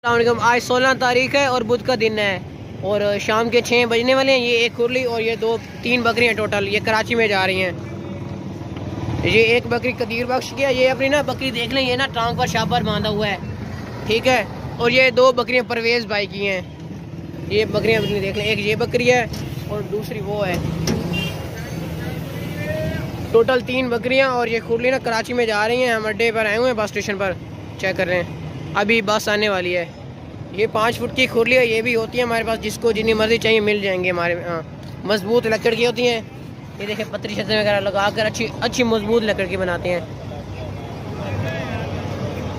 आज 16 तारीख है और बुध का दिन है और शाम के 6 बजने वाले हैं। ये एक खुरली और ये 3 बकरियां टोटल ये कराची में जा रही हैं। ये एक बकरी कदीर बख्श की है, ये अपनी ना बकरी देख लें, ये ना टांग पर शापर बांधा हुआ है, ठीक है। और ये 2 बकरियां परवेज़ भाई की हैं, ये बकरियां अपनी देख लें, एक ये बकरी है और दूसरी वो है। टोटल 3 बकरियां और ये खुरली ना कराची में जा रही हैं। हम अड्डे पर आए हुए हैं, बस स्टेशन पर चेक कर रहे हैं, अभी बस आने वाली है। ये 5 फुट की खुरली है, ये भी होती है हमारे पास, जिसको जितनी मर्जी चाहिए मिल जाएंगे हमारे। मजबूत लकड़ की होती हैं, ये देखें पतरी छतरी वगैरह लगा कर अच्छी मजबूत लकड़ की बनाते हैं।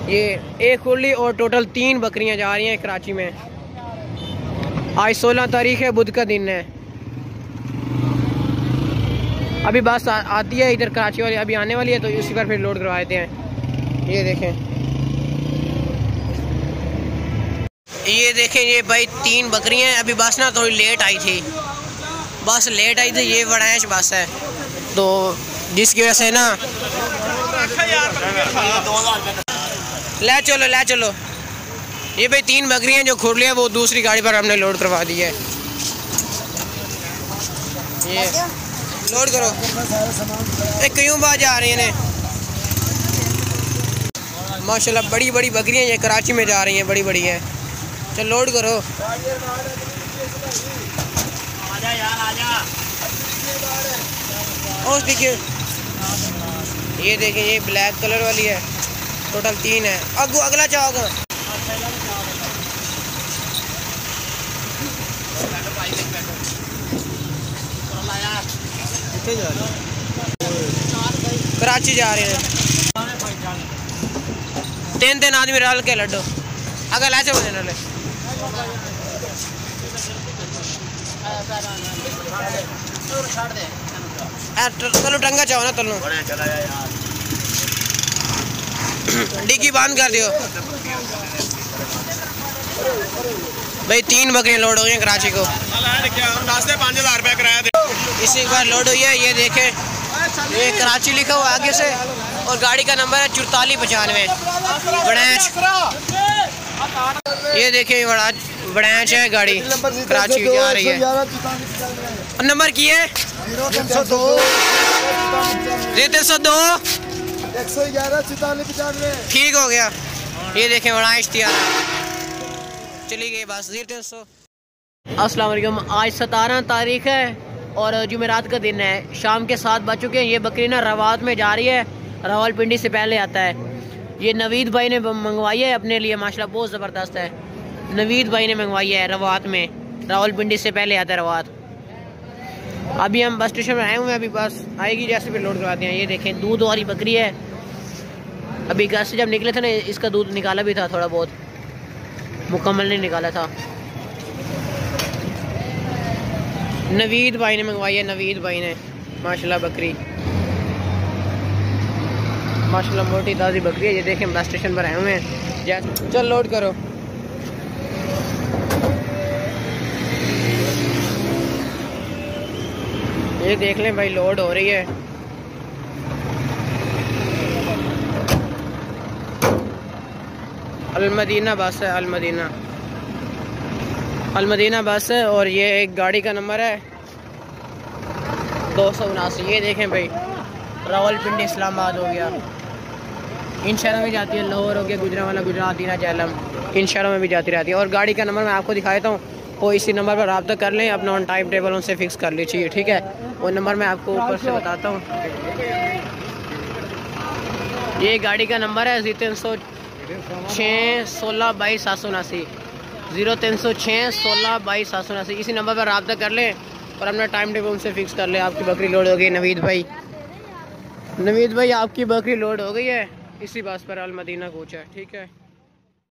ये एक खुरली और टोटल 3 बकरियां जा रही हैं कराची में। आज 16 तारीख है, बुध का दिन है। अभी बस आती है इधर कराची वाली, अभी आने वाली है, तो उसी पर फिर लोड करवा देते हैं। ये देखें ये भाई 3 बकरियां हैं। अभी बस ना थोड़ी लेट आई थी, बस लेट आई थी। ये वड़ैच बस है, तो जिसकी वजह से ना ले चलो। ये भाई 3 बकरियां जो खुरली है वो दूसरी गाड़ी पर हमने लोड करवा दी है। ये लोड करो, क्यों बात जा रही है माशाल्लाह, बड़ी बड़ी बकरियां ये कराची में जा रही हैं, बड़ी बड़ी है। चल लोड करो, आजा यार आजा। और देखिए ये देखें, ये ब्लैक कलर वाली है, टोटल 3 है। अगला चाहोगा कराची जा रहे हैं। 3 आदमी रल के लड्डो अगर लाचे बने नाले तलो टंगा चाहो ना, तलो डिग्गी बंद कर दियो भाई। 3 बकरियां लोड हो गई कराची को, 5,000 रुपया किराया दे। इसी बार लोड हुई है। ये देखे, ये कराची लिखा हुआ आगे से और गाड़ी का नंबर है 4495 वड़ैच। ये देखिए वड़ैच है गाड़ी, कराची जा रही है। नंबर की है 302 ठीक हो गया। ये देखें वड़ैच तैयार चली गई बस 300। अस्सलाम वालेकुम। आज 17 तारीख है और जुमेरात का दिन है। शाम के 7 बज चुके हैं। ये बकरी ना रवात में जा रही है, रावलपिंडी से पहले आता है। ये नवीद भाई ने मंगवाई है अपने लिए, माशाल्लाह बहुत ज़बरदस्त है। नवीद भाई ने मंगवाई है रवात में, रावलपिंडी से पहले आता है रवात। अभी हम बस स्टेशन में आए हुए हैं, अभी बस आएगी जैसे फिर लोड करवाते हैं। ये देखें दूध वाली बकरी है। अभी घर से जब निकले थे ना, इसका दूध निकाला भी था, थोड़ा बहुत, मुकम्मल नहीं निकाला था। नवीद भाई ने मंगवाई है, नवीद भाई ने माशाल्लाह बकरी, माशाल्लाह मोटी ताज़ी बकरी है। ये देखें बस स्टेशन पर आए हुए हैं। चल लोड करो। ये देख लें भाई लोड हो रही है। अलमदीना बस है, अलमदीना बस है और ये एक गाड़ी का नंबर है 279। ये देखें भाई रावलपिंडी इस्लामाबाद हो गया, इन शहरों में जाती है। लाहौर हो गया, गुजरांवाला, गुजरात, दीना, झेलम, इन शहरों में भी जाती रहती है। और गाड़ी का नंबर मैं आपको दिखा देता हूँ, वो इसी नंबर पर रब्ता कर लें, अपना ऑन टाइम टेबल उनसे फिक्स कर लीजिए, ठीक है। वो नंबर मैं आपको ऊपर से बताता हूँ। ये गाड़ी का नंबर है 0306 16 22 779, 0306 16 22 779। इसी नंबर पर रब्ता कर लें और अपना टाइम टेबल उनसे फिक्स कर लें। आपकी बकरी लोड हो गई। नवीद भाई आपकी बकरी लोड हो गई है, इसी बस पर अलमदीना कोच है, ठीक है।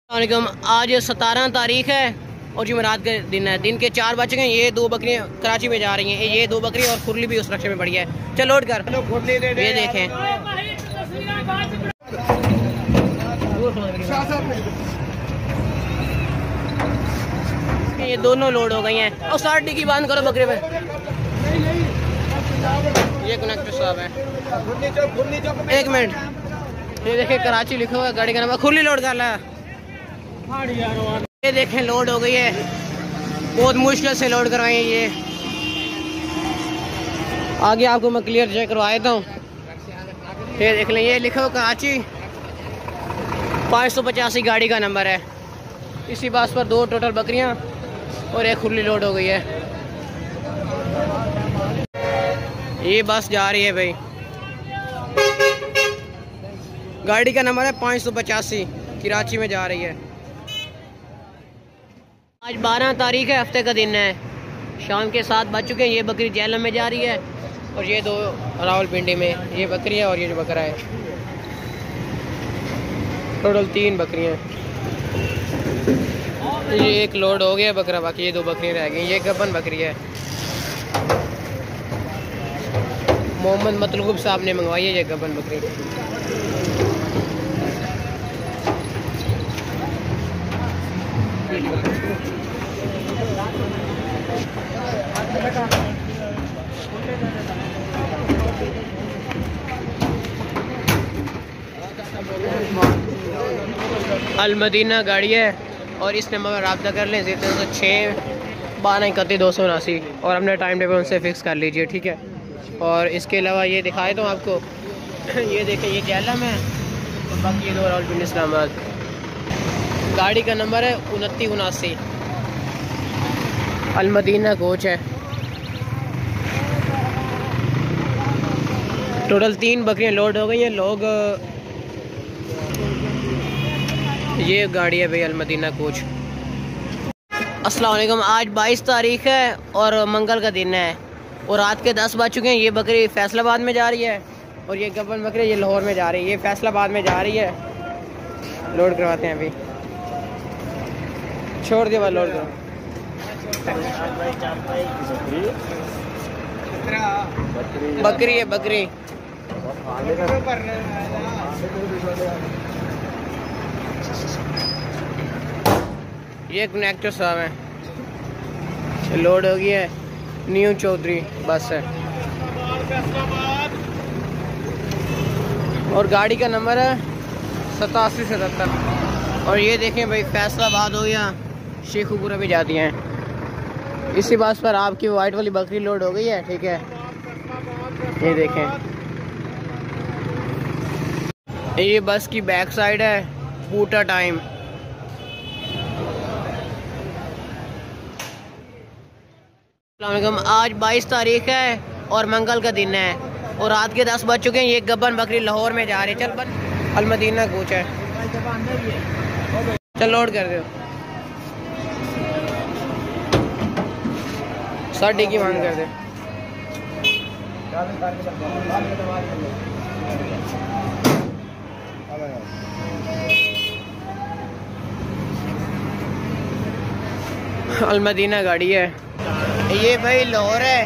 वालेकुम। आज 17 तारीख है और जुमेरात का दिन है। दिन के 4 बज गए। ये 2 बकरियां कराची में जा रही हैं, ये 2 बकरी और खुरली भी उस रक्षे में बढ़ी है। चल लोड कर। ये देखें ये दोनों लोड हो गई हैं। और 60 डिग्गी बंद करो बकरे पे। ये कनेक्टर साहब है, 1 मिनट। ये देखिए कराची लिखा हुआ है, गाड़ी का नंबर। खुली लोड कर ला, ये देखें लोड हो गई है, बहुत मुश्किल से लोड करवाई है ये। आगे आपको मैं क्लियर चेक करवा देता हूँ। ये देख लें, ये लिखा हो कराची 585 गाड़ी का नंबर है। इसी बस पर 2 टोटल बकरियाँ और एक खुली लोड हो गई है। ये बस जा रही है भाई, गाड़ी का नंबर है 585, कराची में जा रही है। आज 12 तारीख है, हफ्ते का दिन है, शाम के 7 बज चुके हैं। ये बकरी जहलम में जा रही है और ये 2 रावलपिंडी में, ये बकरी है और ये जो बकरा है। टोटल 3 बकरियाँ। ये एक लोड हो गया बकरा, बाकी ये 2 बकरियाँ रह गई। ये गबन बकरी है, मोहम्मद मतलूब साहब ने मंगवाई है ये गबन बकरी। अलमदीना गाड़ी है और इस नंबर पर रब्ता कर लें 06 12 31 279 और अपने टाइम टेबल उनसे फ़िक्स कर लीजिए, ठीक है। और इसके अलावा ये दिखाए तो आपको ये देखें, ये जहलम है और बाकी ये 2 रावलपिंडी इस्लामाबाद। गाड़ी का नंबर है 29 79, अलमदीना कोच है। टोटल 3 बकरियां लोड हो गई हैं। लोग ये गाड़ी है भाई अलमदीना कोच। अस्सलाम वालेकुम। आज 22 तारीख है और मंगल का दिन है और रात के 10 बज चुके हैं। ये बकरी फैसलाबाद में जा रही है और ये गबन बकरी ये लाहौर में जा रही है। ये फैसलाबाद में जा रही है, लोड करवाते हैं अभी। छोड़ दिया लोड करो। बकरी है बकरी। ये कनेक्टर साहब है, लोड हो गई है। न्यू चौधरी बस है और गाड़ी का नंबर है 8777। और ये देखें भाई फैसलाबाद हो गया, शेखुपुरा भी जाती हैं। इसी बस पर आपकी वाइट वाली बकरी लोड हो गई है, ठीक है। ये देखें, ये बस की बैक साइड है, पूटा टाइम। आज 22 तारीख है और मंगल का दिन है और रात के 10 बज चुके हैं। ये गबन बकरी लाहौर में जा रही है। चल बन, अलमदीना कोच है, चल लोड कर दो। 60 की मांग कर दे। अलमदीना गाड़ी है। ये भाई लाहौर है।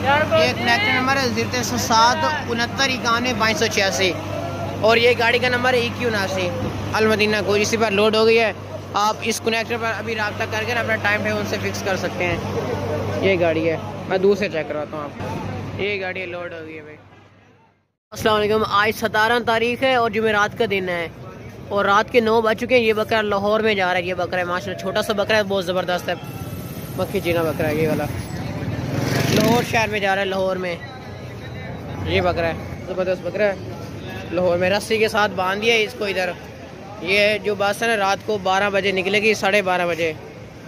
ये कनेक्टर नंबर है 0307 69 91 586 और ये गाड़ी का नंबर है 2179। अलमदीना को इसी पर लोड हो गई है। आप इस कनेक्टर पर अभी रब्ता करके अपना टाइम टेबल उनसे फिक्स कर सकते हैं। ये गाड़ी है, मैं दूर से चेक करवाता हूँ आपको। ये गाड़ी लोड हो गई है भाई। अस्सलाम वालेकुम। आज 17 तारीख है और जुमेरात का दिन है और रात के 9 बज चुके हैं। ये बकरा लाहौर में जा रहा है। ये बकरा है माशाल्लाह, छोटा सा बकरा है, बहुत ज़बरदस्त है। मक्खी चीना बकरा है ये वाला, लाहौर शहर में जा रहा है। लाहौर में ये बकरा है, ज़बरदस्त बकरा है। लाहौर में रस्सी के साथ बांध दिया इसको इधर। ये जो बस है ना रात को 12 बजे निकलेगी, 12:30 बजे।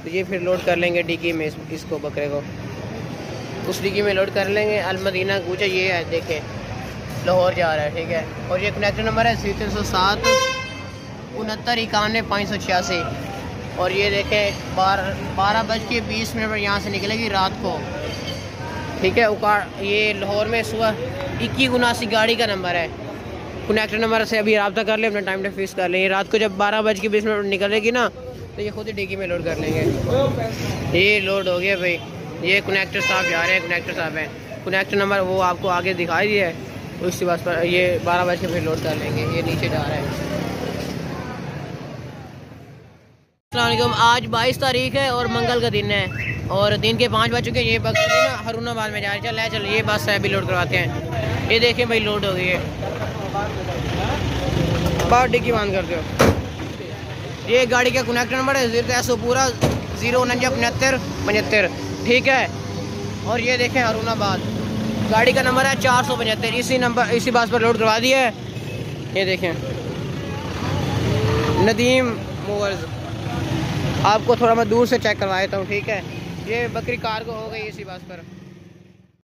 तो ये फिर लोड कर लेंगे डिक्की में इसको, बकरे को उस डिक्की में लोड कर लेंगे। अलमदीना कूचा ये है, देखें लाहौर जा रहा है, ठीक है। और ये कनेक्टर नंबर है 0307 69 91 586 और ये देखें 12:20 पर यहाँ से निकलेगी रात को, ठीक है। ये लाहौर में सुबह 2179 गाड़ी का नंबर है। कनेक्टर नंबर से अभी रब्ता कर ले, अपना टाइम टेबल फिक्स कर लेंगे। रात को जब 12:20 पर निकलेगी ना तो ये खुद ही डिक्की में लोड कर लेंगे। ये लोड हो गया भाई। ये कनेक्टर साहब जा रहे हैं, कनेक्टर साहब हैं। कनेक्टर नंबर वो आपको आगे दिखाई दिया है, उसी बस पर ये 12 बजे के फिर लोड कर लेंगे। ये नीचे जा रहा है। अस्सलाम वालेकुम। आज 22 तारीख है और मंगल का दिन है और दिन के 5 बज चुके हैं। ये बस ना हरुणाबाद में जा रही है। चल ये बस है, अभी लोड करवाते हैं। ये देखें भाई लोड हो गई है। बाहर डिक्की बंद कर दो। ये गाड़ी का कनेक्ट नंबर है 0 पूरा 0497575, ठीक है। और ये देखें हारूनाबाद, गाड़ी का नंबर है 475, इसी बस पर लोड करवा दिया है। ये देखें नदीम मूवर्स, आपको थोड़ा मैं दूर से चेक करवा देता हूँ, ठीक है। ये बकरी कार्गो हो गई इसी बस पर।